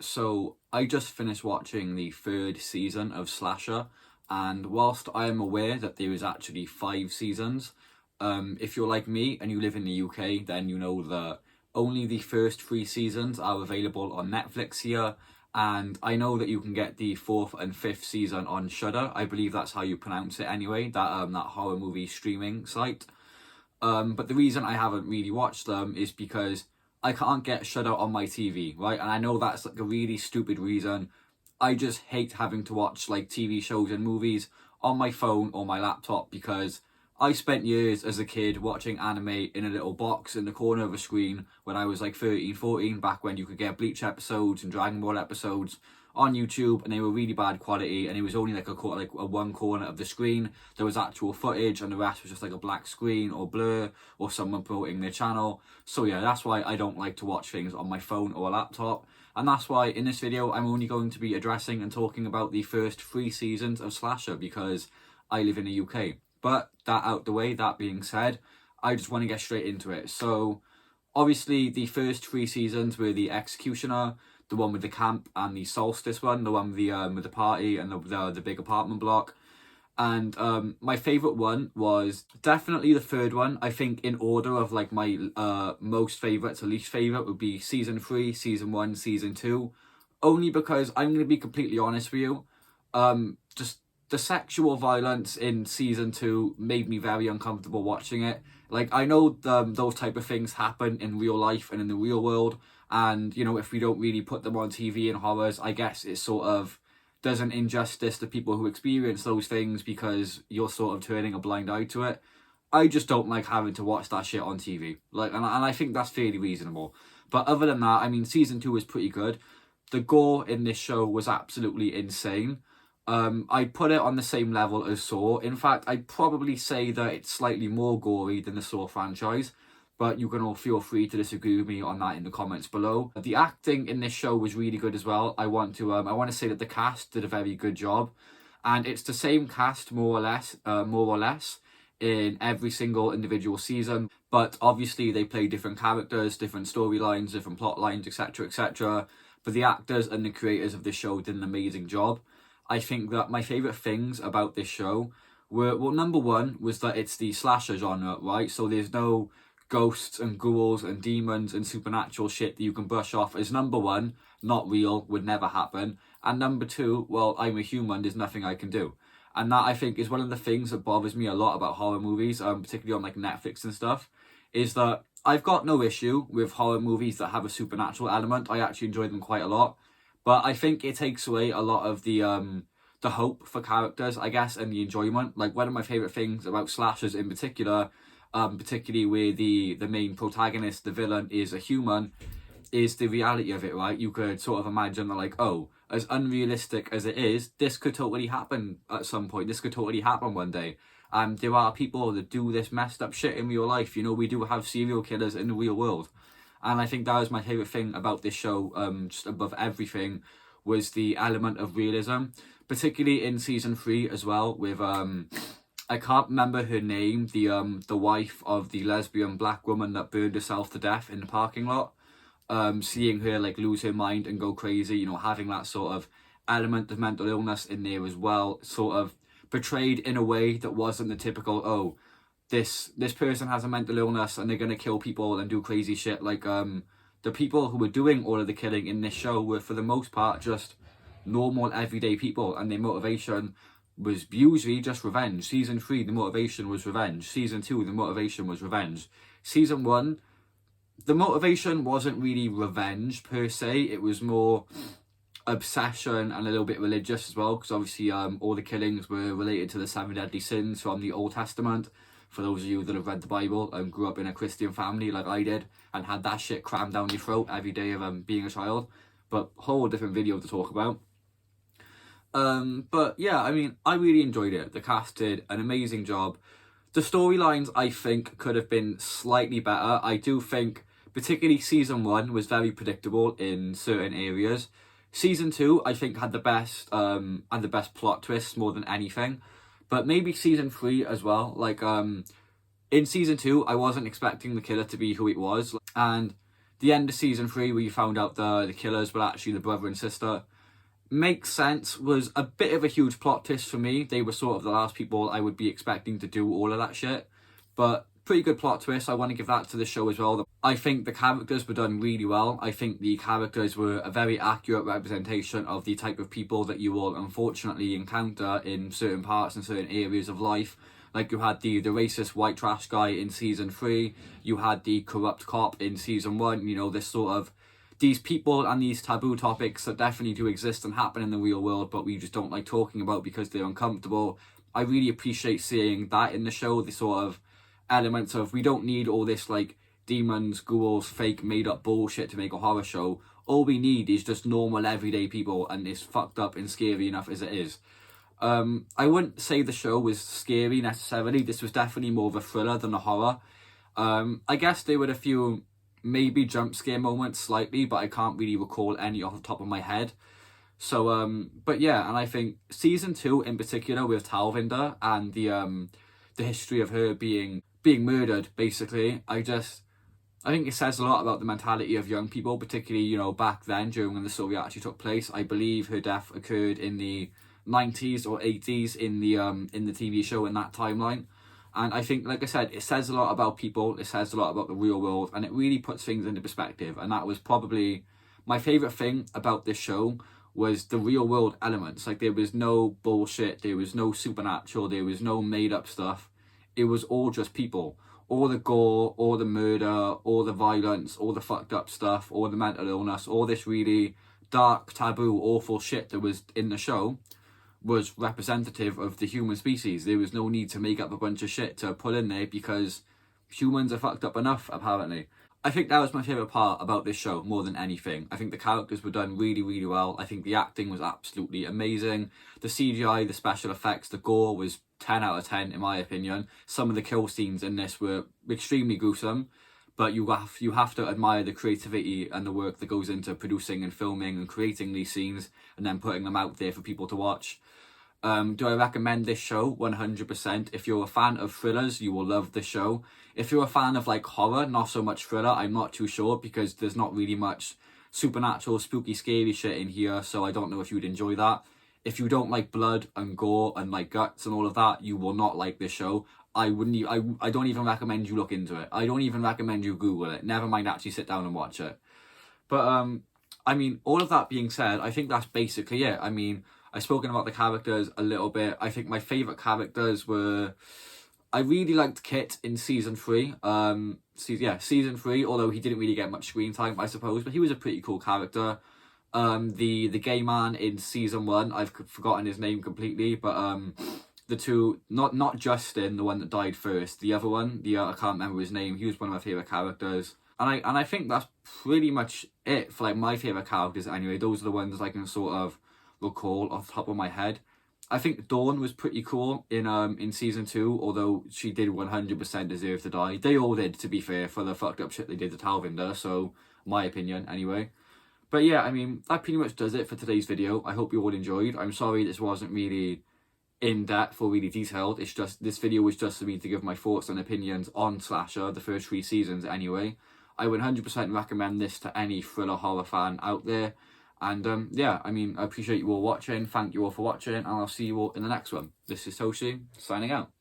So I just finished watching the third season of Slasher, and whilst I am aware that there is actually 5 seasons, if you're like me and you live in the UK, then you know that only the first 3 seasons are available on Netflix here, and I know that you can get the fourth and fifth season on Shudder. I believe that's how you pronounce it anyway. That horror movie streaming site. But the reason I haven't really watched them is because I can't get Shudder on my TV, right? And I know that's like a really stupid reason. I just hate having to watch like TV shows and movies on my phone or my laptop because I spent years as a kid watching anime in a little box in the corner of a screen when I was like 13, 14, back when you could get Bleach episodes and Dragon Ball episodes on YouTube, and they were really bad quality, and it was only like a one corner of the screen. There was actual footage, and the rest was just like a black screen or blur or someone promoting their channel. So yeah, that's why I don't like to watch things on my phone or a laptop, and that's why in this video I'm only going to be addressing and talking about the first 3 seasons of Slasher because I live in the UK. But that out the way, that being said, I just want to get straight into it. So obviously the first 3 seasons were the Executioner, the one with the camp, and the Solstice one, the one with the party and the big apartment block. And my favourite one was definitely the third one. I think in order of like my most favourite to least favourite would be season 3, season 1, season 2. Only because I'm going to be completely honest with you. Just the sexual violence in season 2 made me very uncomfortable watching it. Like, I know those type of things happen in real life and in the real world, and you know, if we don't really put them on TV in horrors, I guess it sort of does an injustice to people who experience those things because you're sort of turning a blind eye to it. I just don't like having to watch that shit on TV. Like, and I think that's fairly reasonable. But other than that, I mean, season 2 was pretty good. The gore in this show was absolutely insane. I'd put it on the same level as Saw. In fact, I'd probably say that it's slightly more gory than the Saw franchise, but you can all feel free to disagree with me on that in the comments below. The acting in this show was really good as well. I want to say that the cast did a very good job, and it's the same cast more or less in every single individual season, but obviously they play different characters, different storylines, different plot lines, etc, etc. But the actors and the creators of this show did an amazing job. I think that my favourite things about this show were, well, number one was that it's the slasher genre, right? So there's no ghosts and ghouls and demons and supernatural shit that you can brush off as number one, not real, would never happen. And number two, well, I'm a human, there's nothing I can do. And that, I think, is one of the things that bothers me a lot about horror movies, particularly on like Netflix and stuff, is that I've got no issue with horror movies that have a supernatural element. I actually enjoy them quite a lot. But I think it takes away a lot of the hope for characters, I guess, and the enjoyment. Like, one of my favourite things about slashers in particular, particularly where the main protagonist, the villain, is a human, is the reality of it, right? You could sort of imagine that, like, oh, as unrealistic as it is, this could totally happen at some point. This could totally happen one day. There are people that do this messed up shit in real life. You know, we do have serial killers in the real world. And I think that was my favourite thing about this show, just above everything, was the element of realism. Particularly in season 3 as well, with, I can't remember her name, the wife of the lesbian black woman that burned herself to death in the parking lot. Seeing her like lose her mind and go crazy, you know, having that sort of element of mental illness in there as well, sort of portrayed in a way that wasn't the typical, oh, this person has a mental illness and they're gonna kill people and do crazy shit. Like, the people who were doing all of the killing in this show were, for the most part, just normal everyday people, and their motivation was usually just revenge. Season 3, the motivation was revenge. Season 2, the motivation was revenge. Season 1, the motivation wasn't really revenge per se. It was more obsession and a little bit religious as well, because obviously all the killings were related to the 7 deadly sins from the Old Testament. For those of you that have read the Bible and grew up in a Christian family like I did and had that shit crammed down your throat every day of being a child. But whole different video to talk about. But yeah, I mean, I really enjoyed it. The cast did an amazing job. The storylines, I think, could have been slightly better. I do think, particularly season 1 was very predictable in certain areas. Season 2, I think, had the best plot twists more than anything. But maybe season 3 as well. Like, in season 2, I wasn't expecting the killer to be who it was. And the end of season 3 where you found out the killers were actually the brother and sister makes sense. Was a bit of a huge plot twist for me. They were sort of the last people I would be expecting to do all of that shit, but pretty good plot twist. I want to give that to the show as well. I think the characters were done really well. I think the characters were a very accurate representation of the type of people that you will unfortunately encounter in certain parts and certain areas of life. Like you had the racist white trash guy in season 3, you had the corrupt cop in season 1, you know, this sort of, these people and these taboo topics that definitely do exist and happen in the real world, but we just don't like talking about because they're uncomfortable. I really appreciate seeing that in the show, the sort of elements of, we don't need all this like demons, ghouls, fake made up bullshit to make a horror show. All we need is just normal everyday people, and it's fucked up and scary enough as it is. I wouldn't say the show was scary necessarily. This was definitely more of a thriller than a horror. I guess there were a few maybe jump scare moments slightly, but I can't really recall any off the top of my head. So, but yeah, and I think season 2 in particular with Talvinder and the history of her being murdered, basically, I think it says a lot about the mentality of young people, particularly, you know, back then during when the story actually took place. I believe her death occurred in the 90s or 80s in the TV show in that timeline. And I think, like I said, it says a lot about people, it says a lot about the real world, and it really puts things into perspective. And that was probably my favourite thing about this show, was the real world elements. Like, there was no bullshit, there was no supernatural, there was no made up stuff. It was all just people. All the gore, all the murder, all the violence, all the fucked up stuff, all the mental illness, all this really dark, taboo, awful shit that was in the show was representative of the human species. There was no need to make up a bunch of shit to put in there because humans are fucked up enough, apparently. I think that was my favourite part about this show more than anything. I think the characters were done really, really well. I think the acting was absolutely amazing. The CGI, the special effects, the gore was 10 out of 10 in my opinion. Some of the kill scenes in this were extremely gruesome, but you have to admire the creativity and the work that goes into producing and filming and creating these scenes and then putting them out there for people to watch. Do I recommend this show? 100%. If you're a fan of thrillers, you will love this show. If you're a fan of like horror, not so much thriller, I'm not too sure because there's not really much supernatural, spooky, scary shit in here, so I don't know if you'd enjoy that. If you don't like blood and gore and like guts and all of that, you will not like this show. I don't even recommend you look into it. I don't even recommend you Google it. Never mind actually sit down and watch it. But I mean, all of that being said, I think that's basically it. I mean, I've spoken about the characters a little bit. I think my favourite characters were, I really liked Kit in season 3. Season 3, although he didn't really get much screen time, I suppose, but he was a pretty cool character. The gay man in season 1, I've forgotten his name completely, but the two, not Justin, the one that died first, the other one, I can't remember his name, he was one of my favourite characters. And I think that's pretty much it for like my favourite characters anyway. Those are the ones I can sort of recall off the top of my head. I think Dawn was pretty cool in season 2, although she did 100% deserve to die. They all did, to be fair, for the fucked up shit they did to Talvinder, so my opinion anyway. But yeah, I mean, that pretty much does it for today's video. I hope you all enjoyed. I'm sorry this wasn't really in-depth or really detailed. It's just, this video was just for me to give my thoughts and opinions on Slasher, the first 3 seasons anyway. I would 100% recommend this to any thriller horror fan out there. And yeah, I mean, I appreciate you all watching. Thank you all for watching, and I'll see you all in the next one. This is Toshi, signing out.